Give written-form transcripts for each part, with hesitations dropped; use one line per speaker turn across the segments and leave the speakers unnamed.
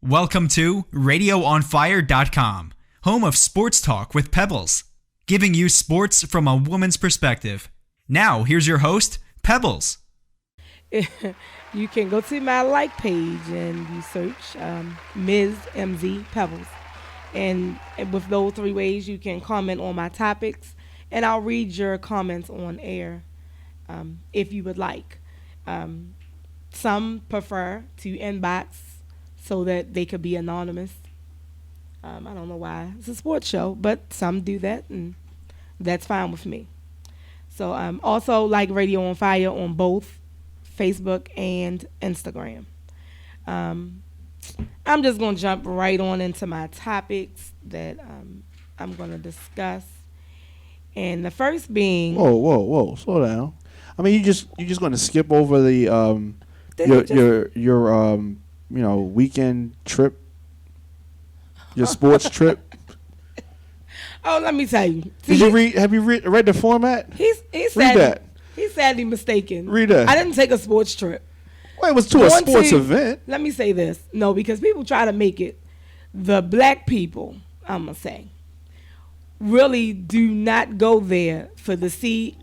Welcome to RadioOnFire.com, home of sports talk with Pebbles, giving you sports from a woman's perspective. Now, here's your host, Pebbles.
You can go to my like page and you search Ms. MZ Pebbles. And with those three ways, you can comment on my topics, and I'll read your comments on air if you would like. Some prefer to inbox so that they could be anonymous. I don't know why. It's a sports show, but some do that, and that's fine with me. So also like Radio on Fire on both Facebook and Instagram. I'm just going to jump right on into my topics that I'm going to discuss. And the first being...
Whoa. Slow down. I mean, you just going to skip over the your weekend trip, your sports trip.
Oh, let me tell you.
Have you read the format?
He's sadly mistaken.
Read that.
I didn't take a sports trip.
Well, it was to a sports event.
Let me say this. No, because people try to make it. The black people, I'm going to say, really do not go there for the CIA.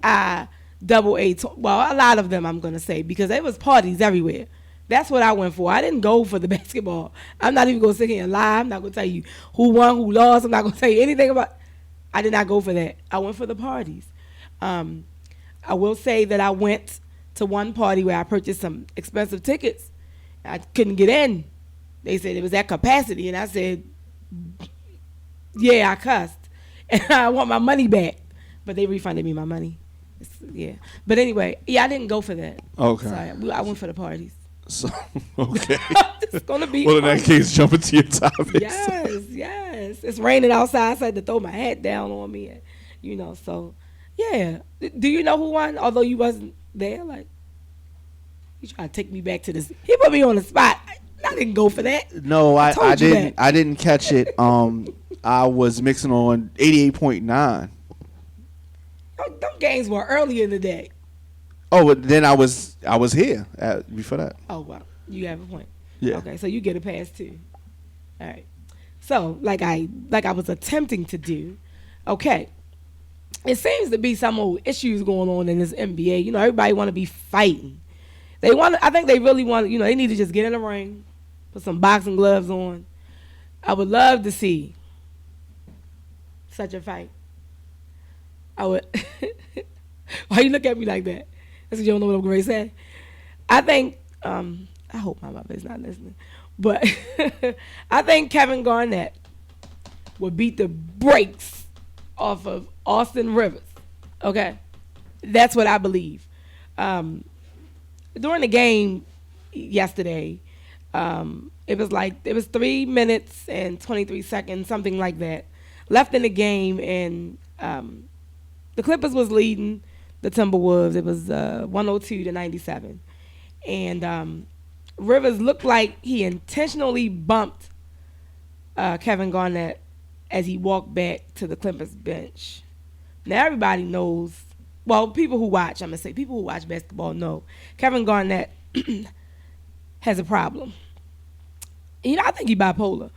Well, a lot of them, I'm going to say, because there was parties everywhere. That's what I went for. I didn't go for the basketball. I'm not even going to sit here and lie. I'm not going to tell you who won, who lost. I'm not going to tell you anything about. I did not go for that. I went for the parties. I will say that I went to one party where I purchased some expensive tickets. I couldn't get in. They said it was at capacity, and I said, yeah, I cussed. And I want my money back. But they refunded me my money. Yeah. But anyway, I didn't go for that.
Okay.
Sorry, I went for the parties.
So, okay.
It's going to be
well, in that case, jump into your topics.
Yes. It's raining outside, so I had to throw my hat down on me. And, so, yeah. Do you know who won? Although you wasn't there, like, you trying to take me back to this. He put me on the spot. I didn't go for that.
No, I didn't. I didn't catch it. I was mixing on 88.9.
Them games were early in the day.
Oh, but then I was here before that.
Oh, well, you have a point.
Yeah.
Okay, so you get a pass too. All right. So, like I was attempting to do, okay. It seems to be some old issues going on in this NBA. Everybody want to be fighting. I think they really want. They need to just get in the ring, put some boxing gloves on. I would love to see such a fight. I would. Why you look at me like that? That's because you don't know what I'm going to say. I think, I hope my mother is not listening, but I think Kevin Garnett would beat the brakes off of Austin Rivers. Okay? That's what I believe. During the game yesterday, it was 3 minutes and 23 seconds, something like that, left in the game, and the Clippers was leading the Timberwolves. It was 102-97. And Rivers looked like he intentionally bumped Kevin Garnett as he walked back to the Clippers bench. Now, everybody knows, well, people who watch basketball know Kevin Garnett has a problem. I think he's bipolar,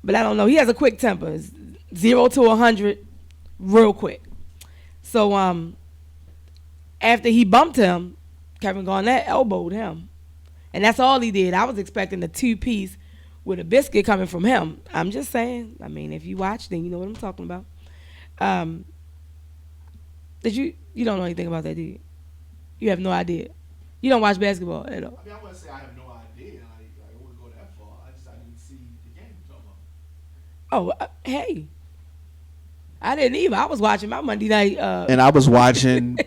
but I don't know. He has a quick temper. It's 0 to 100 real quick. So, after he bumped him, Kevin Garnett elbowed him. And that's all he did. I was expecting a two-piece with a biscuit coming from him. I'm just saying. I mean, if you watch, then you know what I'm talking about. You don't know anything about that, do you? You have no idea. You don't watch basketball at all.
I mean, I wouldn't say I have no idea. I wouldn't go that far. I didn't see the game you're talking about.
Oh, hey. I didn't either. I was watching my Monday night.
And I was watching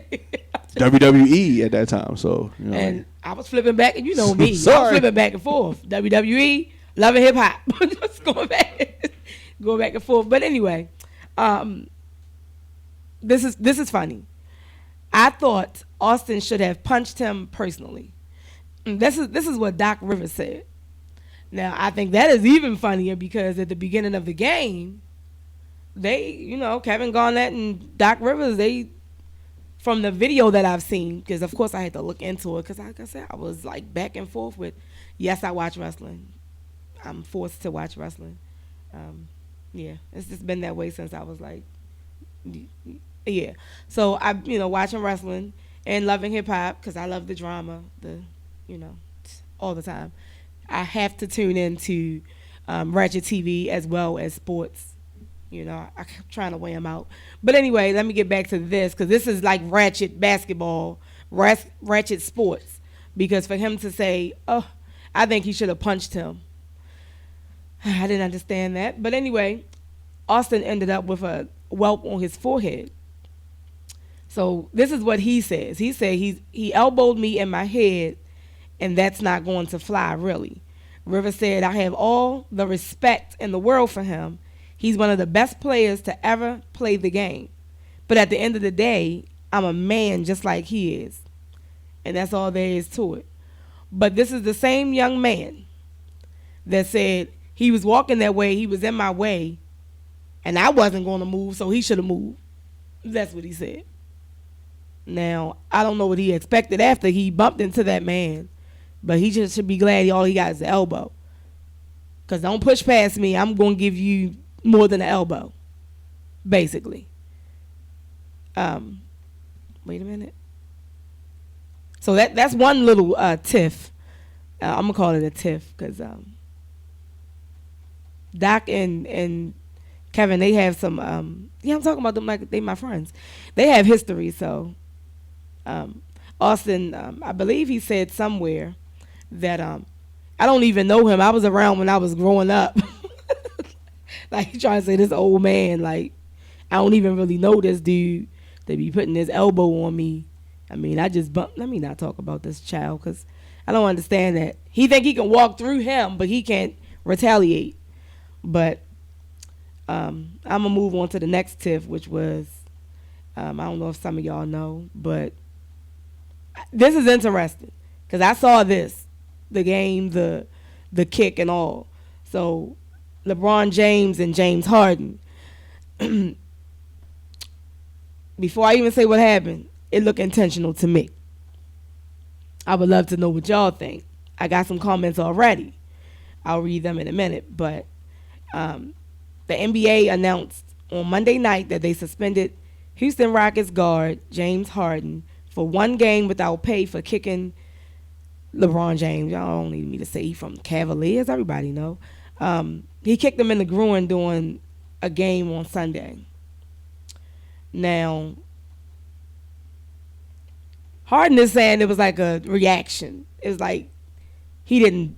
WWE at that time. So,
And I was flipping back, and you know me.
Sorry.
I was flipping back and forth. WWE, Love and Hip Hop. Just going back and forth. But anyway, this is funny. I thought Austin should have punched him personally. And this is what Doc Rivers said. Now, I think that is even funnier because at the beginning of the game, Kevin Garnett and Doc Rivers, from the video that I've seen, because of course I had to look into it, because like I said, I was like back and forth with, yes, I watch wrestling. I'm forced to watch wrestling. Yeah, it's just been that way since I was like, yeah. So I, watching wrestling and loving hip hop because I love the drama, you know, all the time. I have to tune into Ratchet TV as well as sports. I'm trying to weigh them out. But anyway, let me get back to this because this is like Ratchet basketball, Ratchet sports. Because for him to say, "Oh, I think he should have punched him," I didn't understand that. But anyway, Austin ended up with a whelp on his forehead. So this is what he says. He said he elbowed me in my head, and that's not going to fly, really. Rivers said, I have all the respect in the world for him. He's one of the best players to ever play the game. But at the end of the day, I'm a man just like he is. And that's all there is to it. But this is the same young man that said he was walking that way, he was in my way, and I wasn't going to move, so he should have moved. That's what he said. Now, I don't know what he expected after he bumped into that man, but he just should be glad all he got is the elbow. Because don't push past me, I'm going to give you more than an elbow, basically. Wait a minute. So that's one little tiff. I'm going to call it a tiff because Doc and Kevin, they have some, I'm talking about them like they my friends. They have history, so Austin, I believe he said somewhere that I don't even know him. I was around when I was growing up. Like, he trying to say this old man, like, I don't even really know this dude. They be putting his elbow on me. I mean, I just bumped. Let me not talk about this child because I don't understand that. He think he can walk through him, but he can't retaliate. But I'm going to move on to the next tiff, which was, I don't know if some of y'all know, but this is interesting because I saw this, the game, the kick and all. So LeBron James and James Harden. Before I even say what happened, it looked intentional to me. I would love to know what y'all think. I got some comments already. I'll read them in a minute. But the NBA announced on Monday night that they suspended Houston Rockets guard James Harden for one game without pay for kicking LeBron James. Y'all don't need me to say he from Cavaliers. Everybody know. He kicked him in the groin during a game on Sunday. Now, Harden is saying it was like a reaction. It was like he didn't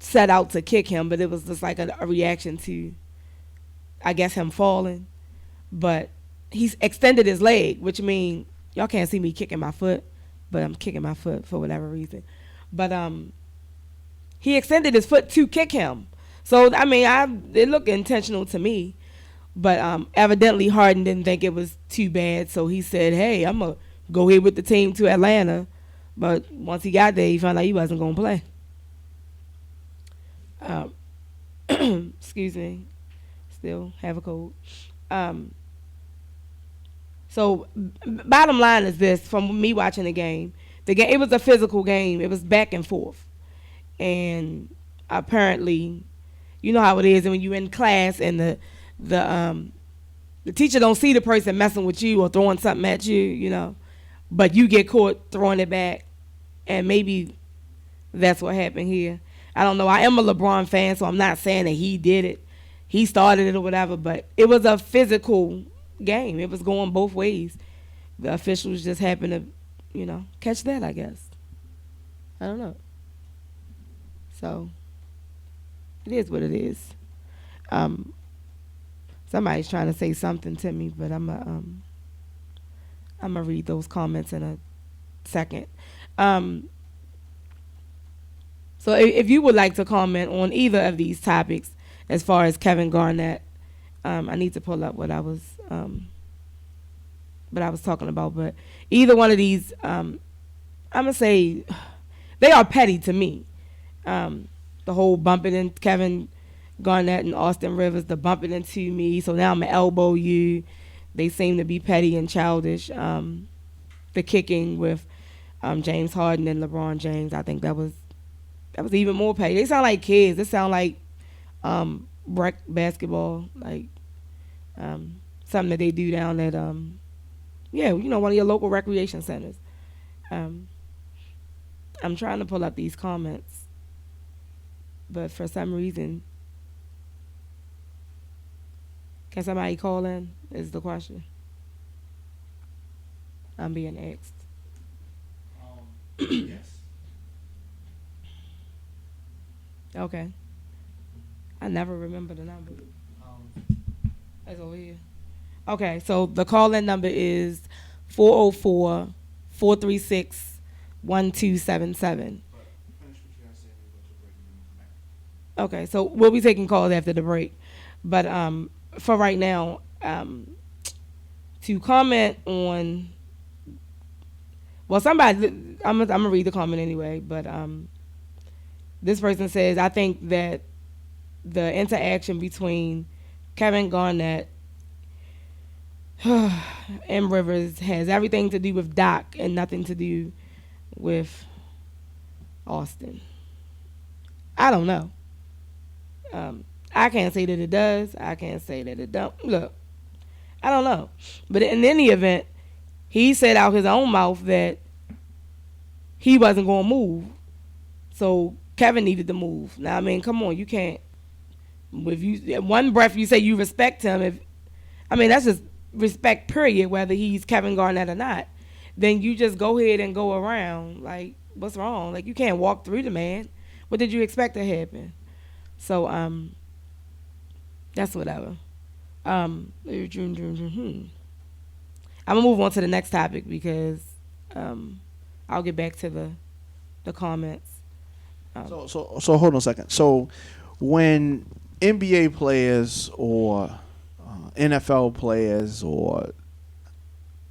set out to kick him, but it was just like a reaction to, I guess, him falling. But he's extended his leg, which means y'all can't see me kicking my foot, but I'm kicking my foot for whatever reason. But he extended his foot to kick him. So, I mean, it looked intentional to me. But evidently Harden didn't think it was too bad, so he said, hey, I'm going to go here with the team to Atlanta. But once he got there, he found out he wasn't going to play. Excuse me. Still have a cold. So bottom line is this, from me watching the game, it was a physical game. It was back and forth. And apparently, you know how it is, and when you're in class and the teacher don't see the person messing with you or throwing something at you, but you get caught throwing it back, and maybe that's what happened here. I don't know. I am a LeBron fan, so I'm not saying that he did it. He started it or whatever, but it was a physical game. It was going both ways. The officials just happened to, catch that, I guess. I don't know. So, it is what it is. Somebody's trying to say something to me, but I'm gonna read those comments in a second. So if you would like to comment on either of these topics, as far as Kevin Garnett, I need to pull up what I was talking about. But either one of these, I'm gonna say they are petty to me. The whole bumping in Kevin Garnett and Austin Rivers, the bumping into me, so now I'm going to elbow you. They seem to be petty and childish. The kicking with James Harden and LeBron James, I think that was even more petty. They sound like kids. They sound like rec basketball, like something that they do down at one of your local recreation centers. Um, I'm trying to pull up these comments, but for some reason, can somebody call in? Is the question. I'm being asked.
Yes.
Okay. I never remember the number. It's over here. Okay, so the call-in number is 404-436-1277.
But finish what you gotta say and we'll go to break and then we'll come back.
Okay, so we'll be taking calls after the break. But for right now, to comment on, well, somebody, I'm gonna read the comment anyway. But this person says, I think that the interaction between Kevin Garnett and Rivers has everything to do with Doc and nothing to do with Austin. I don't know. I can't say that it does. I can't say that it don't. Look, I don't know. But in any event, he said out his own mouth that he wasn't going to move. So Kevin needed to move. Now, I mean, come on. You can't. If you, in one breath, you say you respect him. That's just respect, period, whether he's Kevin Garnett or not. Then you just go ahead and go around. Like, what's wrong? Like, you can't walk through the man. What did you expect to happen? So, that's whatever. I'm going to move on to the next topic because I'll get back to the comments.
So hold on a second. So when NBA players or NFL players or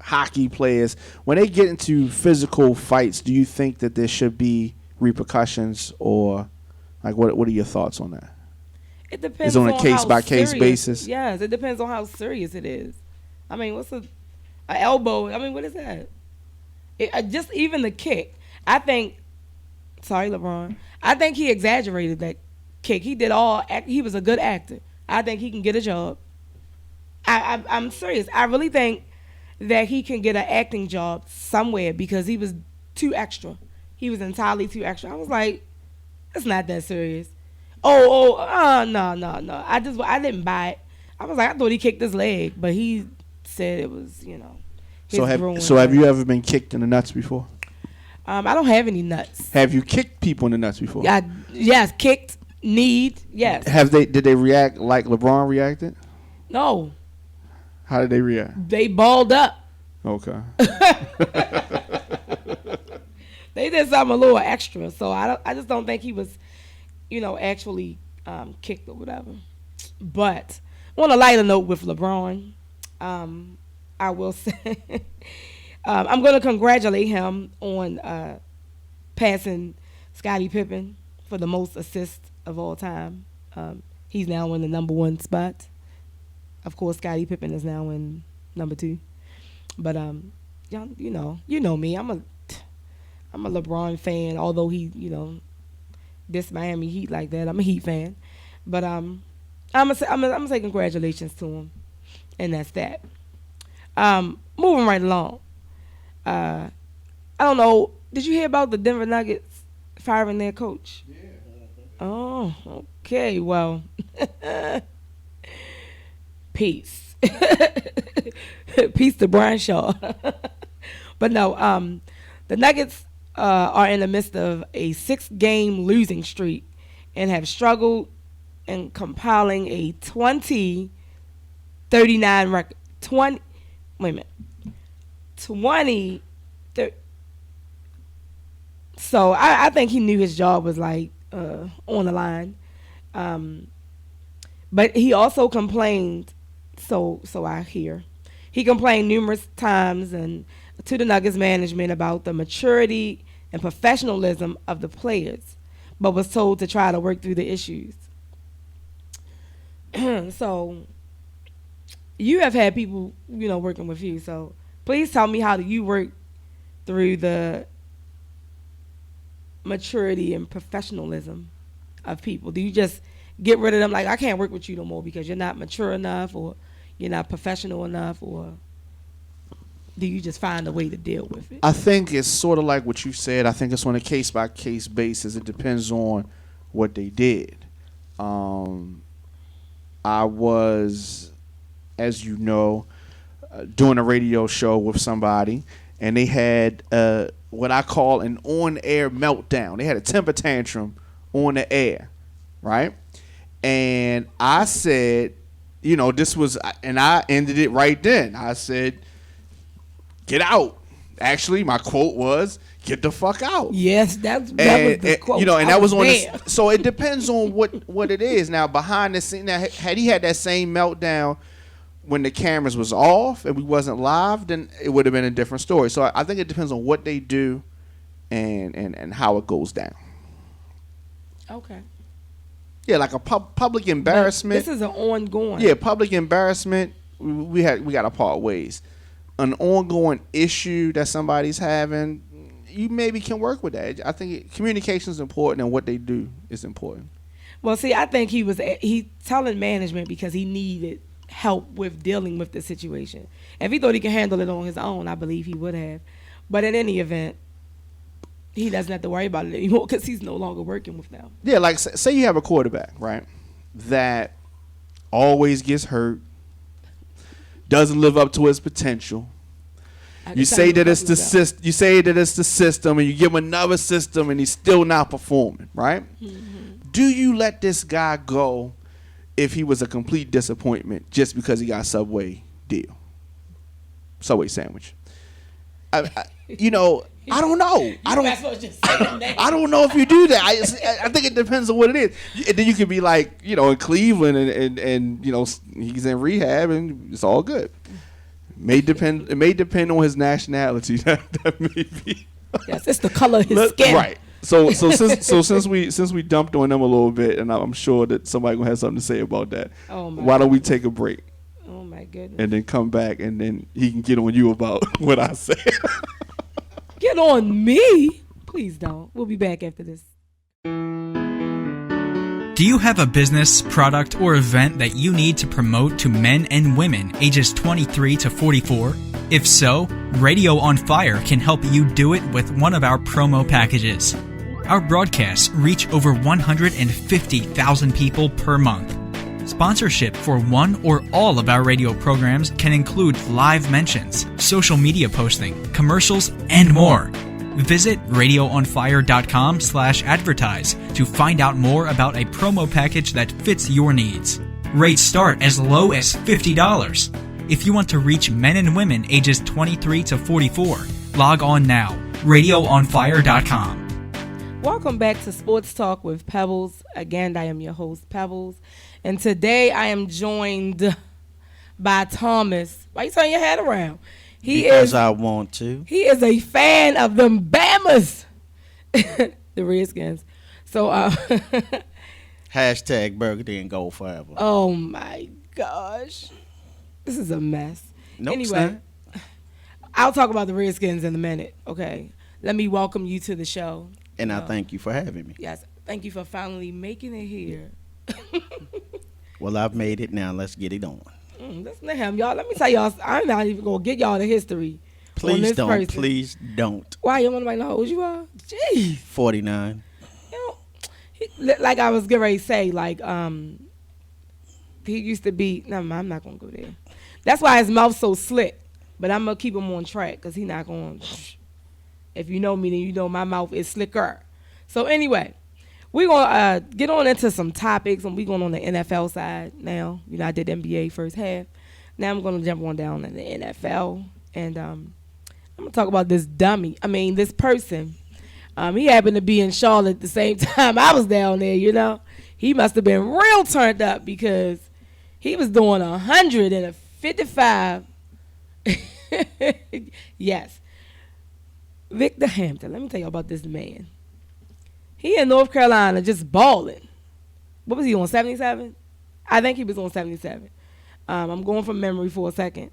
hockey players, when they get into physical fights, do you think that there should be repercussions, or like what are your thoughts on that?
It depends.
Is it on a case by case basis?
Yes, it depends on how serious it is. I mean, what's an elbow? I mean, what is that? Just even the kick. I think. Sorry, LeBron. I think he exaggerated that kick. He was a good actor. I think he can get a job. I'm serious. I really think that he can get an acting job somewhere because he was too extra. He was entirely too extra. I was like, it's not that serious. No. I didn't buy it. I was like, I thought he kicked his leg, but he said it was, his
So have you ever been kicked in the nuts before?
I don't have any nuts.
Have you kicked people in the nuts before?
Yes, kicked, kneed, yes.
Did they react like LeBron reacted?
No.
How did they react?
They balled up.
Okay.
They did something a little extra, so I just don't think he was, actually kicked or whatever. But on a lighter note with LeBron, I will say I'm going to congratulate him on passing Scottie Pippen for the most assists of all time. He's now in the number 1 spot. Of course, Scottie Pippen is now in number 2. But you know me. I'm a LeBron fan. Although he, this Miami Heat like that, I'm a Heat fan. But I'm gonna say congratulations to him, and that's that. Moving right along. I don't know. Did you hear about the Denver Nuggets firing their coach?
Yeah.
Oh, okay. Well, peace. Peace to Brian Shaw. But no, the Nuggets are in the midst of a 6-game losing streak and have struggled in compiling a 20-39 record. 20. So I think he knew his job was like on the line. But he also complained, so I hear. He complained numerous times and to the Nuggets management about the maturity and professionalism of the players, but was told to try to work through the issues. So you have had people, working with you. So please tell me, how do you work through the maturity and professionalism of people? Do you just get rid of them? Like, I can't work with you no more because you're not mature enough or you're not professional enough, or do you just find a way to deal with it?
I think it's sort of like what you said. I think it's on a case-by-case basis. It depends on what they did. I was, as you know, doing a radio show with somebody, and they had what I call an on-air meltdown. They had a temper tantrum on the air, right? And I said, you know, this was, and I ended it right then. I said, get out. Actually, my quote was, get the fuck out.
Yes, that was the quote.
You know, and that was on
there.
so it depends on what it is. Now, behind the scene, now, had he had that same meltdown when the cameras was off and we wasn't live, then it would have been a different story. So I think it depends on what they do and how it goes down.
Okay.
Yeah, like a public embarrassment.
But this is an ongoing.
Yeah, public embarrassment. We got to part ways. An ongoing issue that somebody's having, you maybe can work with that. I think communication is important, and what they do is important.
Well, see, I think he telling management because he needed help with dealing with the situation. If he thought he could handle it on his own, I believe he would have. But in any event, he doesn't have to worry about it anymore because he's no longer working with them.
Yeah, like say you have a quarterback, right, that always gets hurt, doesn't live up to his potential. You say that it's the system. You say that it's the system, and you give him another system, and he's still not performing, right? Mm-hmm. Do you let this guy go if he was a complete disappointment just because he got a Subway deal, Subway sandwich? You know, I don't know. I don't know if you do that. I think it depends on what it is. And then you could be like, you know, in Cleveland, and you know, he's in rehab, and it's all good. It may depend on his nationality. That may be.
Yes, it's the color of his skin.
Right. So since we dumped on him a little bit, and I'm sure that somebody gonna have something to say about that.
Oh my.
Why don't we take a break?
Oh my goodness.
And then come back, and then he can get on you about what I said.
Get on me? Please don't. We'll be back after this.
Do you have a business, product, or event that you need to promote to men and women ages 23 to 44? If so, Radio on Fire can help you do it with one of our promo packages. Our broadcasts reach over 150,000 people per month. Sponsorship for one or all of our radio programs can include live mentions, social media posting, commercials, and more. Visit radioonfire.com/advertise to find out more about a promo package that fits your needs. Rates start as low as $50. If you want to reach men and women ages 23 to 44, log on now, radioonfire.com.
Welcome back to Sports Talk with Pebbles. Again, I am your host, Pebbles. And today I am joined by Thomas. Why you turning your head around?
Because I want to.
He is a fan of them Bamas, the Redskins. So,
Hashtag Burgundy and Gold Forever.
Oh my gosh, this is a mess.
Nope,
anyway, I'll talk about the Redskins in a minute. Okay, let me welcome you to the show.
And I thank you for having me.
Yes, thank you for finally making it here.
Well, I've made it now. Let's get it on.
Listen to him, y'all. Let me tell y'all, I'm not even gonna get y'all the history.
Please don't. Person. Please don't.
Why? You want to know how old you are? Jeez.
49.
You know, like I was getting ready to say, like he used to be. No, I'm not gonna go there. That's why his mouth's so slick. But I'm gonna keep him on track because he's not going. If you know me, then you know my mouth is slicker. So anyway. We're going to get on into some topics, and we're going on the NFL side now. You know, I did NBA first half. Now I'm going to jump on down in the NFL, and I'm going to talk about this person. He happened to be in Charlotte at the same time I was down there, you know. He must have been real turned up because he was doing 155. Yes. Victor Hampton. Let me tell you about this man. He in North Carolina just balling. What was he on, 77? I think he was on 77. I'm going from memory for a second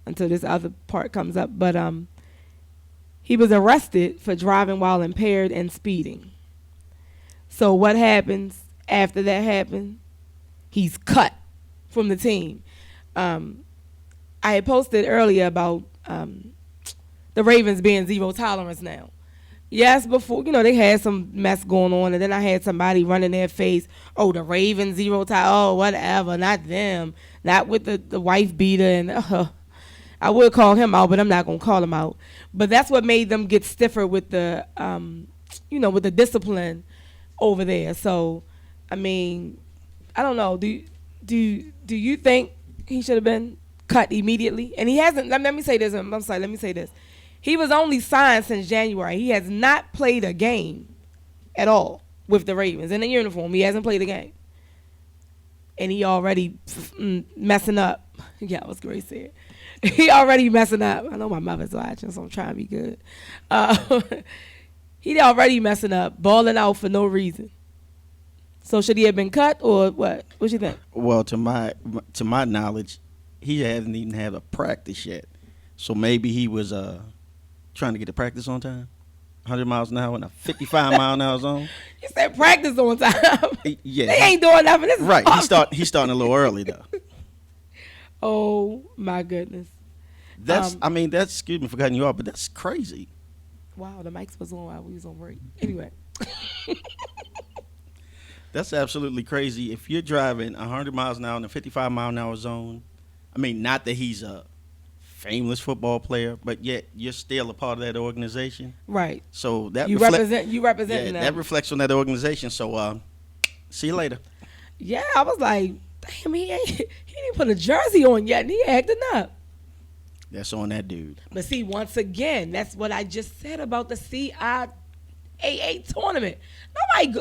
until this other part comes up. But he was arrested for driving while impaired and speeding. So what happens after that happened, he's cut from the team. I had posted earlier about the Ravens being zero tolerance now. Yes, before, they had some mess going on, and then I had somebody running their face, oh, the Ravens zero tolerance, oh, whatever, not them, not with the wife beater, and I would call him out, but I'm not going to call him out. But that's what made them get stiffer with the, with the discipline over there. So, I mean, I don't know. Do you think he should have been cut immediately? And he hasn't. Let me say this. I'm sorry. Let me say this. He was only signed since January. He has not played a game at all with the Ravens in the uniform. He hasn't played a game, and he already messing up. Yeah, what's Grace said. He already messing up. I know my mother's watching, so I'm trying to be good. He already messing up, balling out for no reason. So should he have been cut or what? What you think?
Well, to my knowledge, he hasn't even had a practice yet. So maybe he was trying to get to practice on time. 100 miles an hour in a 55-mile-an-hour zone.
You said practice on time.
Yeah.
They ain't doing nothing. This is
right.
awesome.
He's starting a little early, though.
Oh, my goodness.
That's excuse me for cutting you off, but that's crazy.
Wow, the mics was on while we was on break. Anyway.
That's absolutely crazy. If you're driving 100 miles an hour in a 55-mile-an-hour zone, I mean, not that he's a famous football player, but yet you're still a part of that organization.
Right.
So that
you represent
that reflects on that organization. So see you later.
Yeah, I was like, damn, he didn't put a jersey on yet, and he acting up.
That's on that dude.
But see, once again, that's what I just said about the CIAA tournament.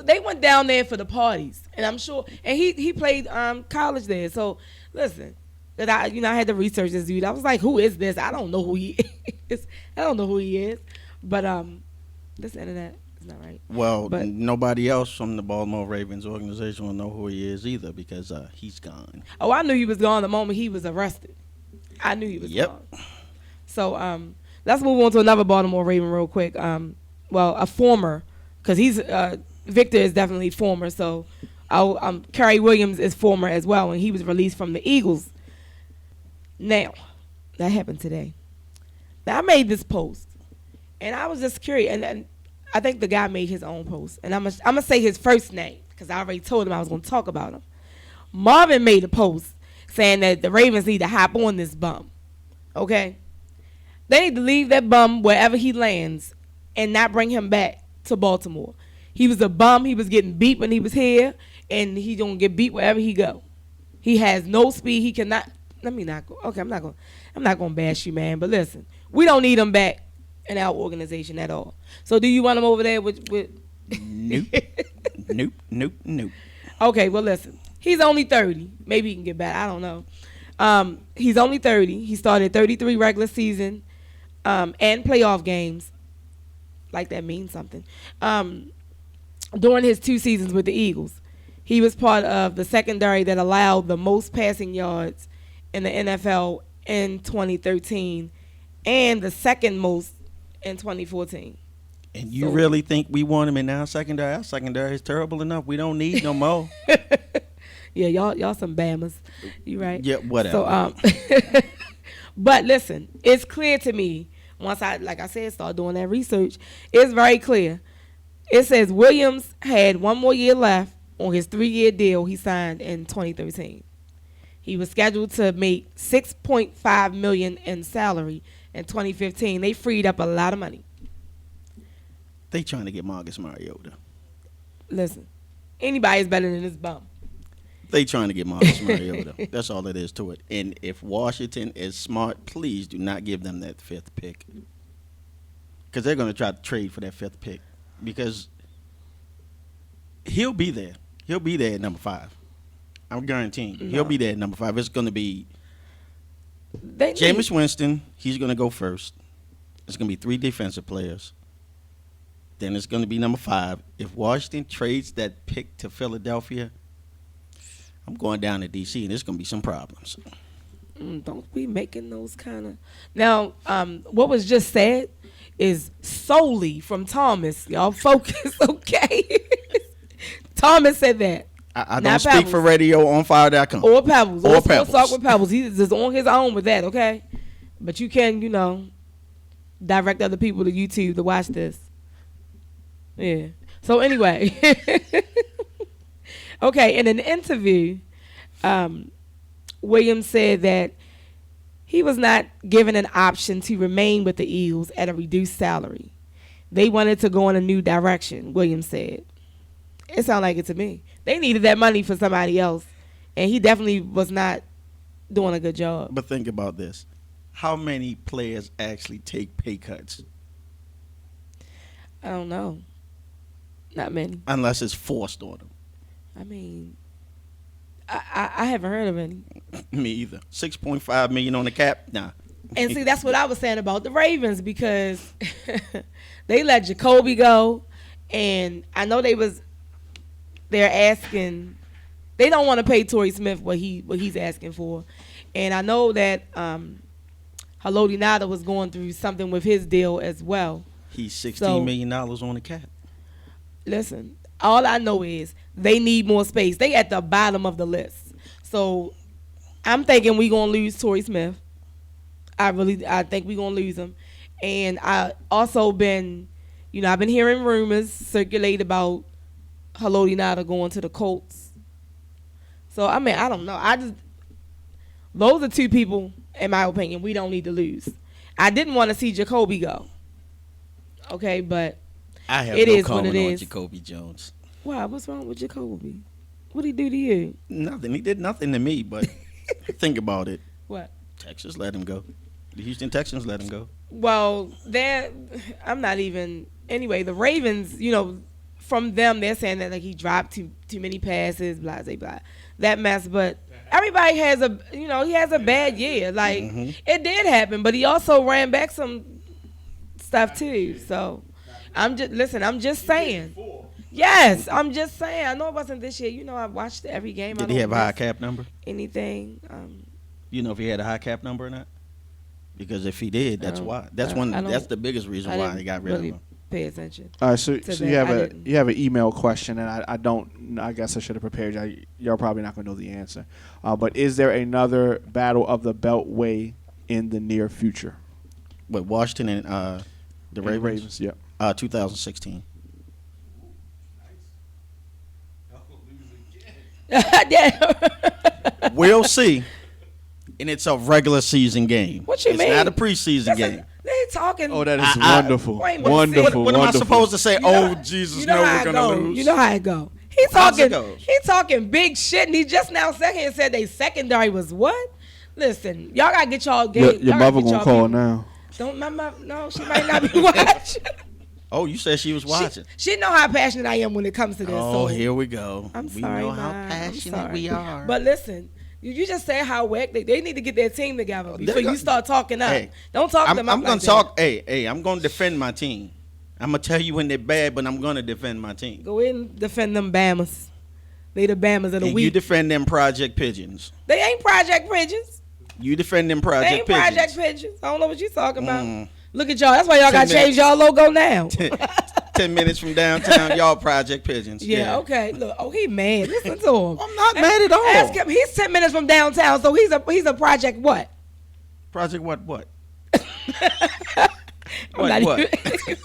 They went down there for the parties, and I'm sure, and he played college there. So listen, that I had to research this dude. I was like, who is this? I don't know who he is. But this internet is not right.
Well, but nobody else from the Baltimore Ravens organization will know who he is either because he's gone.
Oh, I knew he was gone the moment he was arrested. I knew he was gone. So let's move on to another Baltimore Raven real quick. A former, because he's Victor is definitely former. So Kerry Williams is former as well, and he was released from the Eagles. Now, that happened today. Now, I made this post, and I was just curious, and I think the guy made his own post, and I'm gonna say his first name because I already told him I was gonna talk about him. Marvin made a post saying that the Ravens need to hop on this bum. Okay? They need to leave that bum wherever he lands and not bring him back to Baltimore. He was a bum. He was getting beat when he was here, and he's going to get beat wherever he go. He has no speed. He cannot. Let me not go. Okay, I'm not going to bash you, man. But listen, we don't need him back in our organization at all. So do you want him over there with
Nope. Nope.
Okay, well, listen. He's only 30. Maybe he can get back. I don't know. He's only 30. He started 33 regular season and playoff games. Like that means something. During his 2 seasons with the Eagles, he was part of the secondary that allowed the most passing yards in the NFL in 2013 and the second most in 2014.
And you really think we want him in our secondary? Our secondary is terrible enough. We don't need no more.
Yeah, y'all some Bammers. You right?
Yeah, whatever.
So, but listen, it's clear to me once like I said, start doing that research. It's very clear. It says Williams had 1 more year left on his 3-year deal he signed in 2013. He was scheduled to make $6.5 million in salary in 2015. They freed up a lot of money.
They trying to get Marcus Mariota.
Listen, anybody's better than this bum.
They trying to get Marcus Mariota. That's all it is to it. And if Washington is smart, please do not give them that 5th pick. Because they're going to try to trade for that 5th pick. Because he'll be there. He'll be there at number 5. I'm guaranteeing you.
No.
He'll be there at number 5. It's going to be Jameis Winston. He's going to go first. It's going to be 3 defensive players. Then it's going to be number 5. If Washington trades that pick to Philadelphia, I'm going down to D.C., and there's going to be some problems.
Don't be making those kind of... Now, what was just said is solely from Thomas. Y'all focus, okay? Thomas said that.
I
Not
don't speak
Pebbles.
for radioonfire.com.
Or Pebbles.
Or
Or
Pebbles.
Talk with Pebbles. He's just on his own with that, okay? But you can, direct other people to YouTube to watch this. Yeah. So anyway. Okay, in an interview, Williams said that he was not given an option to remain with the Eagles at a reduced salary. They wanted to go in a new direction, Williams said. It sounded like it to me. They needed that money for somebody else, and he definitely was not doing a good job.
But think about this. How many players actually take pay cuts?
I don't know. Not many.
Unless it's forced on them.
I mean, I haven't heard of any.
Me either. $6.5 million on the cap? Nah.
And see, that's what I was saying about the Ravens, because they let Jacoby go, and I know they're asking, they don't want to pay Torrey Smith what he's asking for, and I know that Haloti Nada was going through something with his deal as well.
He's $16 million on the cap.
Listen, all I know is they need more space. They at the bottom of the list. So I'm thinking we're going to lose Torrey Smith. I think we're going to lose him. And I also been, I've been hearing rumors circulate about Haloti Nada going to the Colts. So, I mean, I don't know. Those are two people, in my opinion, we don't need to lose. I didn't want to see Jacoby go. Okay, but
I have
it
no
is what
comment
it
on
is.
Jacoby Jones.
Wow, what's wrong with Jacoby? What'd he do to you?
Nothing. He did nothing to me, but think about it.
What?
Texas let him go. The Houston Texans let him go.
Well, I'm not even. Anyway, the Ravens, from them, they're saying that like he dropped too many passes, blah, blah, blah. That mess. But everybody has he has a bad year. Like, it did happen, but he also ran back some stuff too. So, I'm just saying. Yes, I'm just saying. I know it wasn't this year. I watched every game.
Did he have a high cap number?
Anything.
You know if he had a high cap number or not? Because if he did, that's why. That's the biggest reason why he got rid of him.
Pay attention.
All right, so you have
didn't.
you have an email question, and I guess I should have prepared you. Y'all probably not gonna know the answer. But is there another battle of the Beltway in the near future?
With Washington and the Ravens?
Yep.
2016. We'll see. And it's a regular season game.
What you mean?
It's not a preseason game.
They talking.
Oh, that is wonderful.
wait a minute.
Wonderful.
What am I
wonderful.
supposed to say?
You know-
Jesus,
you know
no,
how
we're
it
gonna
go.
lose.
You know how it go.
How's it go?
He talking big shit, and he just now second and said they secondary was what? Listen, y'all gotta get y'all game.
Your mother gonna call now.
Don't my mother? No, she might not be watching.
Oh, you said she was watching.
She know how passionate I am when it comes to this.
Oh,
so
here we go.
I'm
we
sorry,
know how
Ma. I'm
passionate
sorry.
we are.
But listen, you just said how whack they need to get their team together before you start talking up.
Hey,
Don't talk
I'm
them up
gonna
like
talk. Hey, I'm gonna defend my team. I'm gonna tell you when they're bad, but I'm gonna defend my team.
that. Go ahead and defend them Bamas. They the Bamas of the
And
week.
you defend them Project Pigeons.
They ain't Project Pigeons.
You defend them
They
Project
ain't
Pigeons.
Project Pigeons. I don't know what you talking about.
Mm.
Look at y'all. That's why y'all
10
got to change
minutes.
y'all logo now.
10 minutes from downtown, y'all Project Pigeons.
Yeah, okay. Look, he mad. Listen to him.
I'm not mad at all.
Ask him. He's 10 minutes from downtown, so he's a project what?
Project what?
I'm not
What?
even-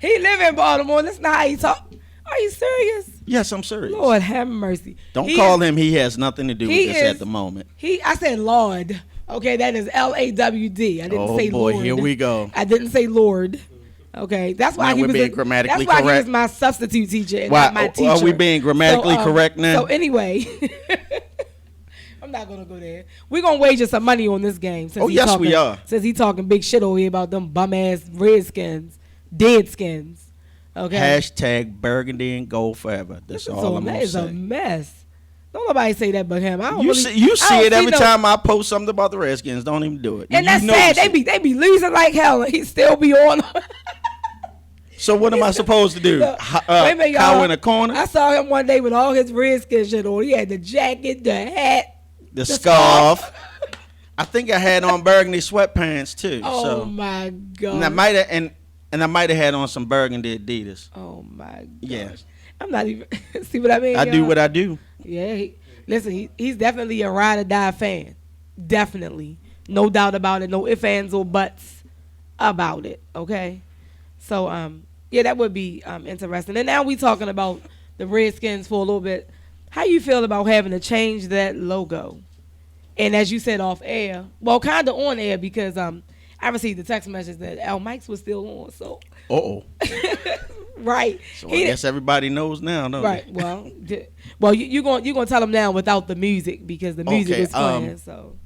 He live in Baltimore. That's not how he talk. Are you serious?
Yes, I'm serious.
Lord have mercy.
Don't
He
call
is-
him. He has nothing to do with
he
this
is-
at the moment.
I said Lord. Okay, that is Lawd. I didn't
Oh
say
boy,
Lord.
here we go.
I didn't say Lord. Okay, that's why
Now
he
we're
was
being grammatically
that's why
correct.
he was my substitute teacher and
Why-
not my teacher.
are we being grammatically correct now?
So anyway, I'm not gonna go there. We're gonna wager some money on this game. Since
Oh,
he
yes,
talking,
we are.
Since he talking big shit over here about them bum ass Redskins, Deadskins. Okay.
Hashtag Burgundy and Gold forever. That's
Listen
all
to
I'm
him. That
gonna
is a
say.
mess. Don't nobody say that but him. I don't
You
really,
see, you
I
see
don't
it every
no-
time I post something about the Redskins. Don't even do it.
And
You
that's
know
sad.
you see
They be losing like hell, and he still be on.
So what am I supposed to do?
Look, wait a minute,
Cow
y'all.
in a corner?
I saw him one day with all his Redskin shit on. He had the jacket, the hat,
The scarf. I think I had on burgundy sweatpants too.
Oh
so.
my god!
And I might have had on some burgundy Adidas.
Oh my gosh.
Yeah.
I'm not even. See what I mean?
I do what I do.
Yeah. Listen, he's definitely a ride or die fan. Definitely. No doubt about it. No ifs, ands, or buts about it. Okay? So, yeah, that would be interesting. And now we talking about the Redskins for a little bit. How you feel about having to change that logo? And as you said off air, well, kind of on air because I received the text message that Al Mike's was still on. So, right.
So I guess everybody knows now, don't
right.
they?
Well, you're gonna tell them now without the music because the music is playing. So,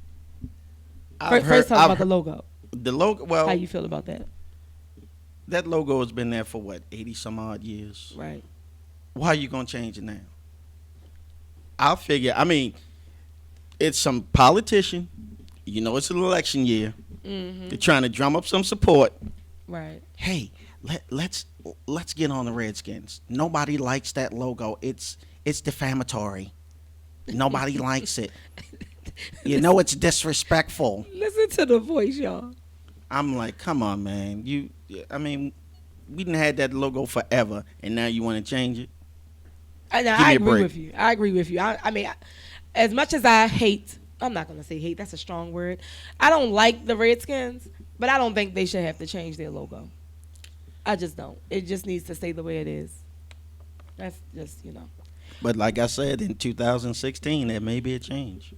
first talk about the logo.
The logo. Well,
how you feel about that?
That logo has been there for what, 80 some odd years.
Right.
Why are you gonna change it now? I figure. I mean, it's some politician. You know, it's an election year.
Mm-hmm.
They're trying to drum up some support.
Right.
Hey, let's get on the Redskins. Nobody likes that logo. It's defamatory. Nobody likes it. You know, it's disrespectful.
Listen to the voice, y'all.
I'm like, come on, man. I mean, we didn't had that logo forever, and now you want to change it?
I agree with you. I agree with you. I mean, as much as I hate, I'm not going to say hate. That's a strong word. I don't like the Redskins, but I don't think they should have to change their logo. I just don't. It just needs to stay the way it is. That's just, you know.
But like I said, in 2016, there may be a change.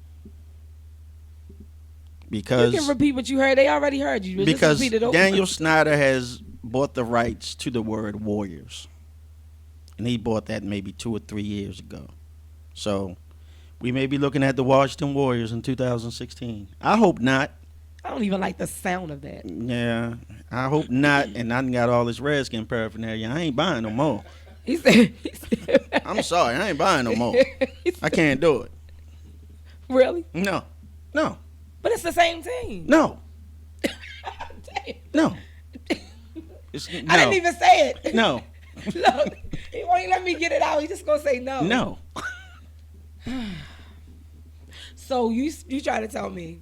Because
you can repeat what you heard. They already heard you.
Because
just repeat it over.
Daniel Snyder has bought the rights to the word Warriors. And he bought that maybe 2 or 3 years ago. So we may be looking at the Washington Warriors in 2016. I hope not.
I don't even like the sound of that.
Yeah, I hope not. And I done got all this Redskin paraphernalia. I ain't buying no more.
He said
I'm sorry, I ain't buying no more. I can't do it.
Really?
No.
But it's the same team.
No.
No. I didn't even say it.
No.
Look, he won't even let me get it out. He just gonna say no.
No.
So you try to tell me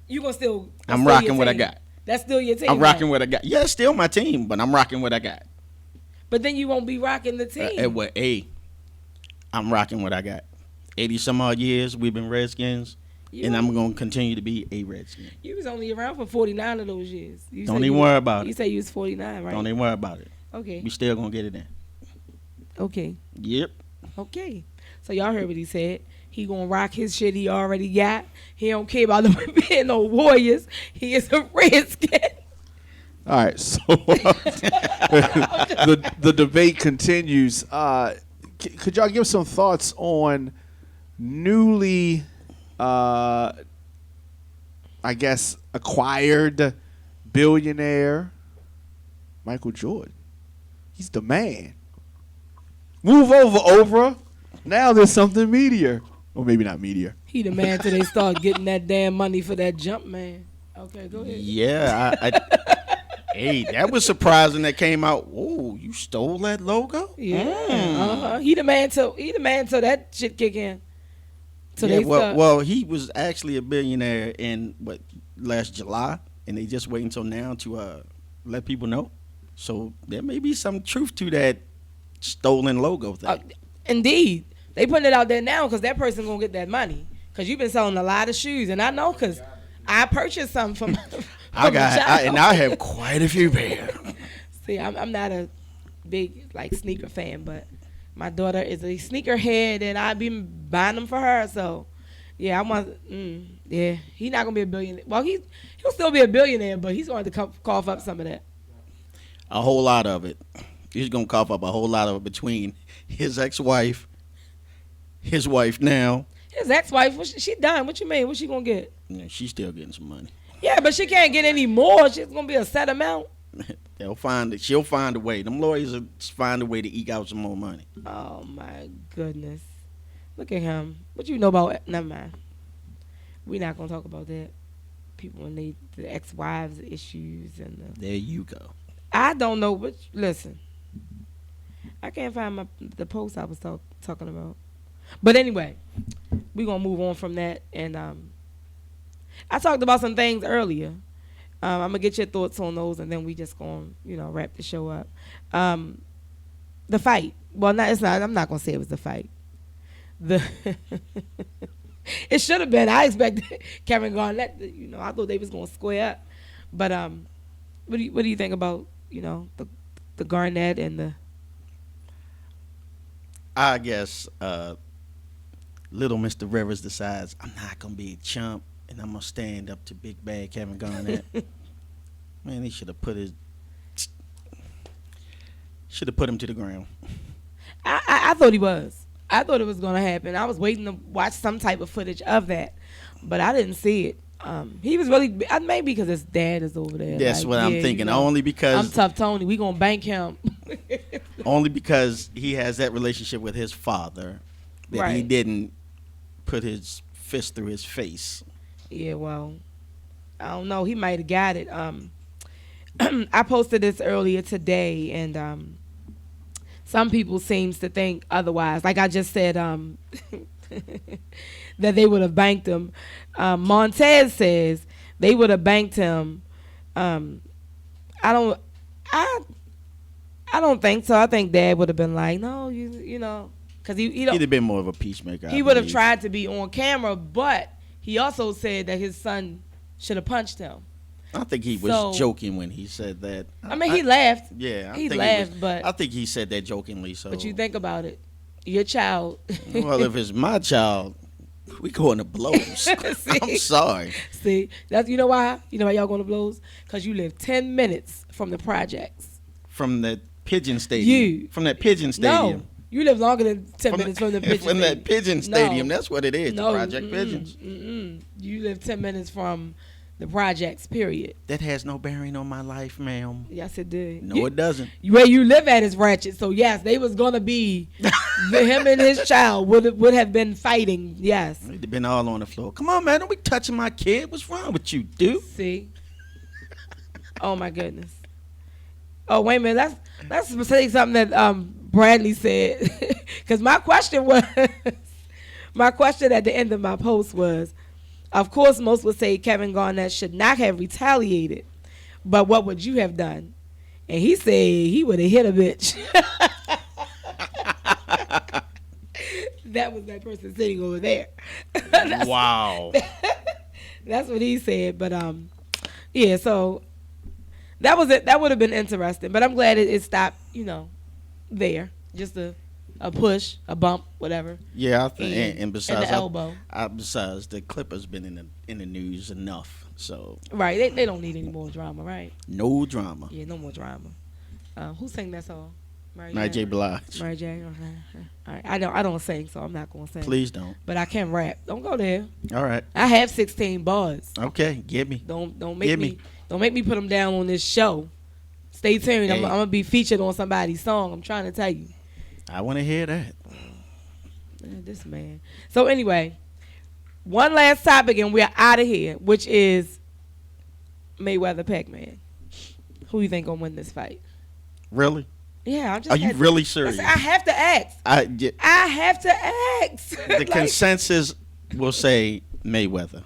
you gonna still?
I'm rocking what I got.
That's still your team.
I'm rocking what I got. Yeah, it's still my team, but I'm rocking what I got.
But then you won't be rocking the team.
I'm rocking what I got. 80 some odd years we've been Redskins. And I'm going to continue to be a Redskin.
You was only around for 49 of those years.
Don't even worry about it.
You say you was 49, right?
Don't even worry about it.
Okay.
We still going to get it in.
Okay.
Yep.
Okay. So y'all heard what he said. He going to rock his shit he already got. He don't care about them being no Warriors. He is a Redskin.
All right. So the debate continues. Could y'all give some thoughts on newly... I guess acquired billionaire Michael Jordan. He's the man. Move over, Oprah. Now there's something meteor. Or maybe not meteor.
He the man till they start getting that damn money for that jump, man. Okay, go ahead.
Yeah. Hey, that was surprising that came out. Whoa, you stole that logo?
Yeah. He the man till that shit kick in. So
well, he was actually a billionaire in last July, and they just wait until now to let people know. So there may be some truth to that stolen logo thing.
Indeed, they putting it out there now because that person gonna get that money. Because you've been selling a lot of shoes, and I know because I purchased some from.
I have quite a few pair.
See, I'm not a big sneaker fan, but. My daughter is a sneakerhead, and I've been buying them for her. So, yeah, he's not gonna be a billionaire. Well, he'll still be a billionaire, but he's going to cough up some of that.
A whole lot of it. He's gonna cough up a whole lot of it between his ex-wife, his wife now.
His ex-wife, she done. What you mean? What she gonna get?
Yeah, she's still getting some money.
Yeah, but she can't get any more. She's gonna be a set amount.
She'll find a way. Them lawyers will find a way to eke out some more money.
Oh my goodness. Look at him. What you know about never mind. We're not gonna talk about that. People when the ex-wives issues and
there you go.
I don't know listen. I can't find the post I was talking about. But anyway, we're gonna move on from that and I talked about some things earlier. I'm gonna get your thoughts on those, and then we just gonna wrap the show up. The fight Well, not it's not. I'm not gonna say it was the fight. The it should have been. I expected Kevin Garnett. I thought they was gonna square up. But what do you think about the Garnett and the?
I guess little Mr. Rivers decides I'm not gonna be a chump and I'm gonna stand up to big bad Kevin Garnett. Man, he should have put him to the ground.
I thought he was. I thought it was going to happen. I was waiting to watch some type of footage of that, but I didn't see it. He was really maybe because his dad is over there.
That's what I'm thinking. Only because
I'm Tough Tony. We gonna bank him.
Only because he has that relationship with his father that he didn't put his fist through his face.
Yeah, well, I don't know. He might have got it. I posted this earlier today, and some people seems to think otherwise. Like I just said, that they would have banked him. Montez says they would have banked him. I don't think so. I think Dad would have been like, no, because he'd
have been more of a peacemaker.
He would have tried to be on camera, but he also said that his son should have punched him.
I think he was joking when he said that.
I mean, he laughed.
Yeah,
he laughed, but
I think he said that jokingly. So,
but you think about it, your child.
Well, if it's my child, we going to blows. I'm sorry.
See, that's you know why y'all going to blows? Because you live 10 minutes from the projects.
From the Pigeon Stadium. From that Pigeon Stadium.
No, you live longer than 10 minutes from the Pigeon
Stadium. From that Pigeon Stadium. That's what it is.
No,
the Project Pigeons.
You live 10 minutes from the projects, period.
That has no bearing on my life, ma'am.
Yes, it did.
No, it doesn't.
Where you live at is ratchet. So, yes, they was going to be, him and his child would have been fighting, yes.
They'd have been all on the floor. Come on, man, don't be touching my kid. What's wrong with you, dude?
See? Oh, my goodness. Oh, wait a minute. Let's say something that Bradley said. Because my question at the end of my post was, of course, most would say Kevin Garnett should not have retaliated, but what would you have done? And he said he would have hit a bitch. That was that person sitting over there.
Wow.
That's what he said. But yeah. So that was it. That would have been interesting. But I'm glad it stopped. There, just a push, a bump, whatever.
Yeah, and besides
the elbow.
Besides, the Clippers been in the news enough, so
right. They don't need any more drama, right?
No drama.
Yeah, no more drama. Who sang that song?
Mary J. Blige.
Mary J. Okay. All right. I don't sing, so I'm not gonna sing.
Please don't.
But I can rap. Don't go there.
All right.
I have 16 bars.
Okay, give me.
Don't make me put them down on this show. Stay tuned. Hey. I'm gonna be featured on somebody's song. I'm trying to tell you.
I want to hear that.
This man. So anyway, one last topic and we're out of here, which is Mayweather Pac-Man. Who you think gonna win this fight?
Really?
Yeah.
Are you really serious?
I have to ask. I have to ask.
The consensus will say Mayweather.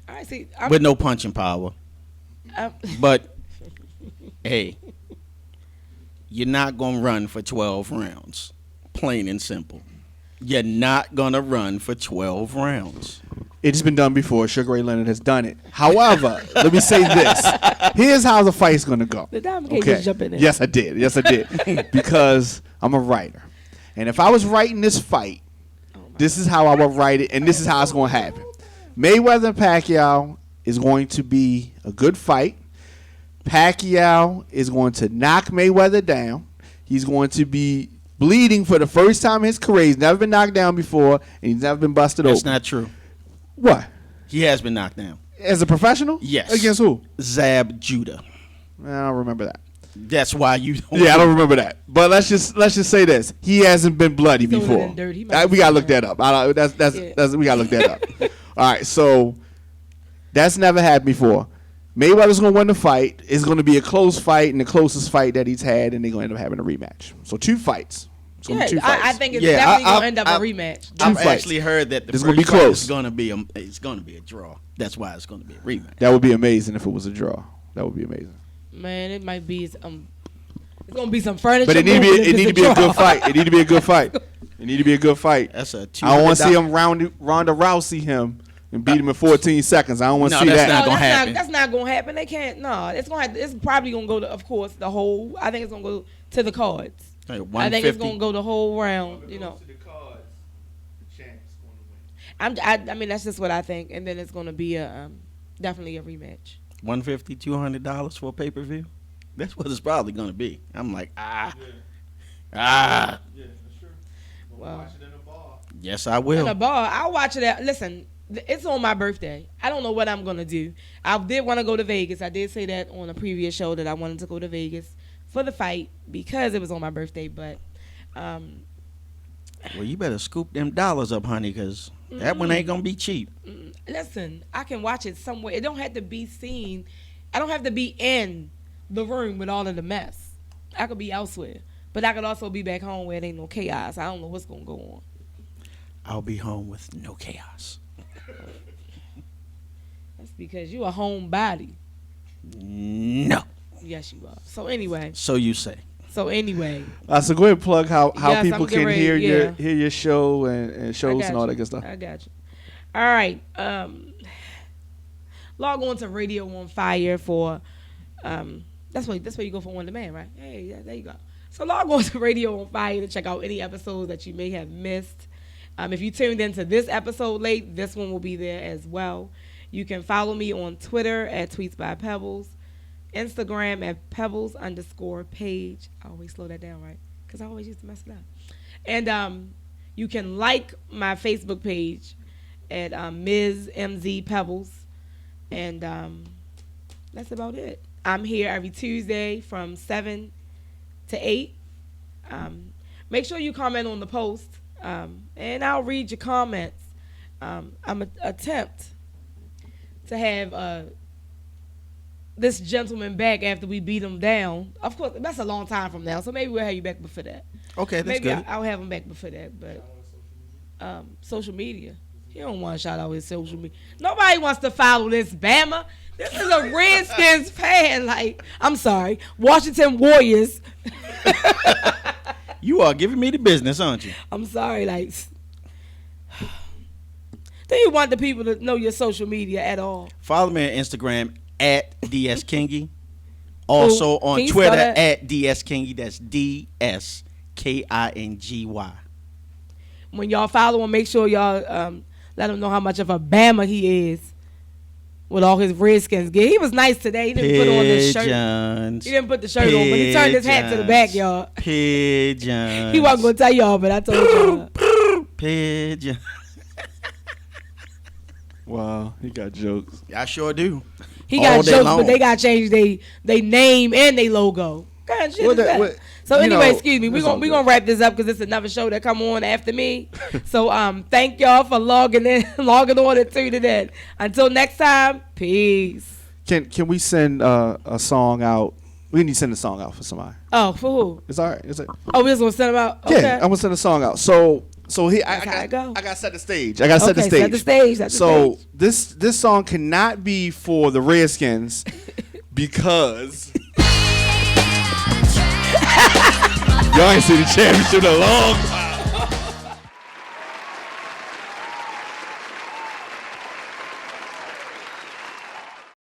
All right, see,
with no punching power. But hey. You're not going to run for 12 rounds. Plain and simple. You're not going to run for 12 rounds.
It's been done before. Sugar Ray Leonard has done it. However, let me say this. Here's how the fight's going to go.
The Diamond King just jump in there.
Yes, I did. Because I'm a writer. And if I was writing this fight, this is how I would write it, and this is how it's going to happen. Mayweather and Pacquiao is going to be a good fight. Pacquiao is going to knock Mayweather down. He's going to be bleeding for the first time in his career. He's never been knocked down before, and he's never been busted open.
That's not true.
What?
He has been knocked down.
As a professional?
Yes.
Against who?
Zab Judah.
I don't remember that.
That's why you don't.
Yeah, I don't remember that. But let's just say this: he hasn't been bloody before. We gotta look that up. We gotta look that up. All right, so that's never happened before. Mayweather's going to win the fight. It's going to be a close fight and the closest fight that he's had, and they're going to end up having a rematch. So 2 fights.
I think it's definitely going to end up a rematch.
I've actually heard that the first fight is going to be a draw. That's why it's going to be a rematch.
That would be amazing if it was a draw. That would be amazing.
Man, it might be It's gonna be some furniture.
But it need to be a good fight. It need to be a good fight. It need to be a good fight.
That's a
I don't want to see him Ronda Rousey him and beat him in 14 seconds. I don't want to see that.
That's not gonna happen.
That's not gonna happen. They can't. No, it's gonna. It's probably gonna go to, of course, the whole. I think it's gonna go to the cards.
Hey,
I think it's gonna go the whole round. You know. I mean, that's just what I think, and then it's gonna be a definitely a rematch.
$150, $200 for a pay-per-view. That's what it's probably gonna be. I'm like,
Yeah, that's true.
Well,
Watch it in a bar.
Yes, I will.
In a bar, I'll watch it. Listen, it's on my birthday. I don't know what I'm gonna do. I did want to go to Vegas. I did say that on a previous show that I wanted to go to Vegas for the fight because it was on my birthday. But
Well, you better scoop them dollars up, honey, because that one ain't gonna be cheap.
listen, I can watch it somewhere. It don't have to be seen. I don't have to be in the room with all of the mess. I could be elsewhere, but I could also be back home where it ain't no chaos. I don't know what's gonna go on.
I'll be home with no chaos.
That's because you a homebody.
No.
Yes, you are. So anyway.
So you say.
So anyway.
So go ahead and plug how
Yes,
people
I'm getting
can
ready,
hear
yeah.
your show and shows and all that good stuff.
I got you. All right. Log on to Radio on Fire for that's where you go for on demand, right? Hey, yeah, there you go. So log on to Radio on Fire to check out any episodes that you may have missed. If you tuned into this episode late, this one will be there as well. You can follow me on Twitter at Tweets by Pebbles, Instagram at Pebbles_page. I always slow that down, right? Because I always used to mess it up. And you can like my Facebook page at Ms. MZ Pebbles. And that's about it. I'm here every Tuesday from 7 to 8. Make sure you comment on the post, and I'll read your comments. I'm going to attempt to have this gentleman back after we beat him down. Of course, that's a long time from now, so maybe we'll have you back before that.
Okay, that's
maybe
good.
I'll have him back before that, but social media. He don't want to shout out his social media. Nobody wants to follow this Bama. This is a Redskins fan. Like, I'm sorry, Washington Warriors.
You are giving me the business, aren't you?
I'm sorry, like. Do you want the people to know your social media at all?
Follow me on Instagram at DSKingy. Also
Can
on
you
Twitter
spell that?
at DSKingy. That's DSKINGY.
When y'all follow him, make sure y'all let him know how much of a Bama he is with all his Redskins gear. He was nice today. He didn't put on the shirt.
Pigeons.
He didn't put the shirt on, but he turned his hat to the back, y'all.
Pigeons.
He wasn't going to tell y'all, but I told y'all.
Pigeon.
Wow, he got jokes.
I sure do.
He
All
got
day
jokes,
long.
but they got to change they name and they logo. What kind of shit is that? So anyway, excuse me. We're gonna wrap this up because it's another show that come on after me. So thank y'all for logging on and tuning in. Until next time, peace.
Can we send a song out? We need to send a song out for somebody.
Oh, for who?
It's all right. Is it?
Oh, we just gonna send them out. Okay.
Yeah, I'm gonna send a song out. So here
That's how
I
it go.
got to set the stage. I got to set the
Okay,
stage.
set the stage. Set the
So
stage.
this song cannot be for the Redskins because y'all ain't seen the championship in a long time.